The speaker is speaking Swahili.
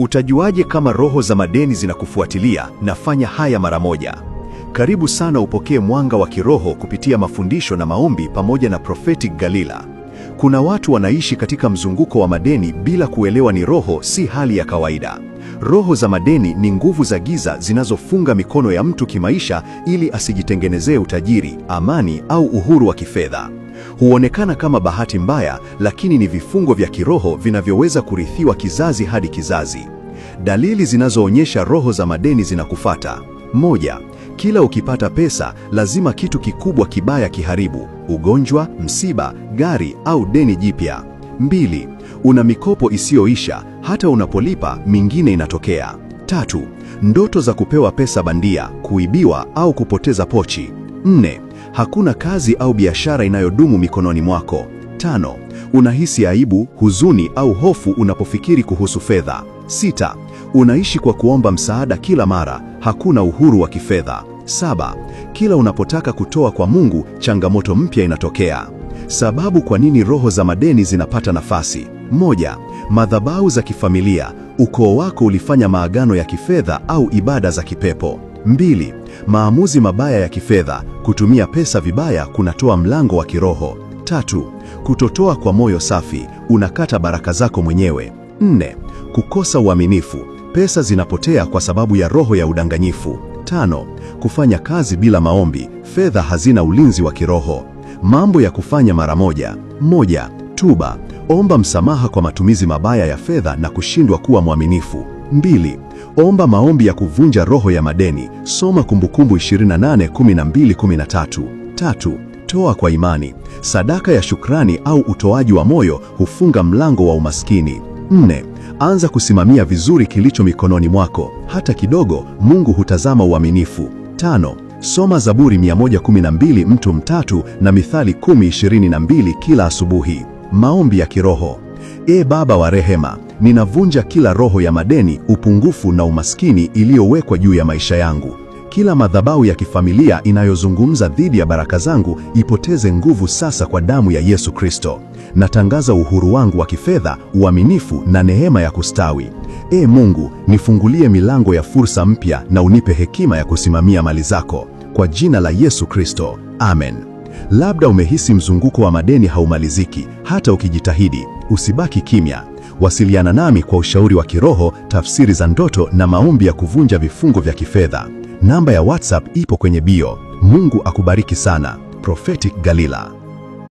Utajuaje kama roho za madeni zinakufuatilia? Nafanya haya mara moja. Karibu sana upokee mwanga wa kiroho kupitia mafundisho na maombi pamoja na Prophetic Galila. Kuna watu wanaishi katika mzunguko wa madeni bila kuelewa ni roho, si hali ya kawaida. Roho za madeni ni nguvu za giza zinazofunga mikono ya mtu kimaisha ili asijitengenezee utajiri, amani au uhuru wa kifedha. Huonekana kama bahati mbaya, lakini ni vifungo vya kiroho vinavyoweza kurithiwa kizazi hadi kizazi. Dalili zinazoonyesha roho za madeni zinakufuata. 1. Kila ukipata pesa, lazima kitu kikubwa kibaya kiharibu: ugonjwa, msiba, gari au deni jipya. 2. Una mikopo isiyoisha, hata unapolipa mingine inatokea. 3. Ndoto za kupewa pesa bandia, kuibiwa au kupoteza pochi. 4. Hakuna kazi au biashara inayodumu mikononi mwako. 5. Unahisi aibu, huzuni au hofu unapofikiri kuhusu fedha. 6. Unaishi kwa kuomba msaada kila mara, hakuna uhuru wa kifedha. 7. Kila unapotaka kutoa kwa Mungu, changamoto mpya inatokea. Sababu kwa nini roho za madeni zinapata nafasi. 1. Madhabahu za kifamilia, ukoo wako ulifanya maagano ya kifedha au ibada za kipepo. 2. Maamuzi mabaya ya kifedha, kutumia pesa vibaya kunatoa mlango wa kiroho. 3. Kutotoa kwa moyo safi, unakata baraka zako mwenyewe. 4. Kukosa uaminifu, pesa zinapotea kwa sababu ya roho ya udanganyifu. 5. Kufanya kazi bila maombi, fedha hazina ulinzi wa kiroho. Mambo ya kufanya mara moja. 1. Tuba, omba msamaha kwa matumizi mabaya ya fedha na kushindwa kuwa mwaminifu. 2. Omba maombi ya kuvunja roho ya madeni, soma Kumbukumbu 28:12-13. 3. Toa kwa imani, sadaka ya shukrani au utoaji wa moyo hufunga mlango wa umaskini. 4. Anza kusimamia vizuri kilicho mikononi mwako, hata kidogo Mungu hutazama uaminifu. 5. Soma Zaburi 112 na Mithali 10:22 kila asubuhi. Maombi ya kiroho. Baba wa rehema, ninavunja kila roho ya madeni, upungufu na umaskini iliyowekwa juu ya maisha yangu. Kila madhabahu ya kifamilia inayozungumza dhidi ya baraka zangu ipoteze nguvu sasa kwa damu ya Yesu Kristo. Natangaza uhuru wangu wa kifedha, uaminifu na neema ya kustawi. Mungu, nifungulie milango ya fursa mpya na unipe hekima ya kusimamia mali zako. Kwa jina la Yesu Kristo, amen. Labda umehisi mzunguko wa madeni haumaliziki, hata ukijitahidi. Usibaki kimya. Wasiliana nami kwa ushauri wa kiroho, tafsiri za ndoto na maombi ya kuvunja vifungo vya kifedha. Namba ya WhatsApp ipo kwenye bio. Mungu akubariki sana. Prophetic Galila.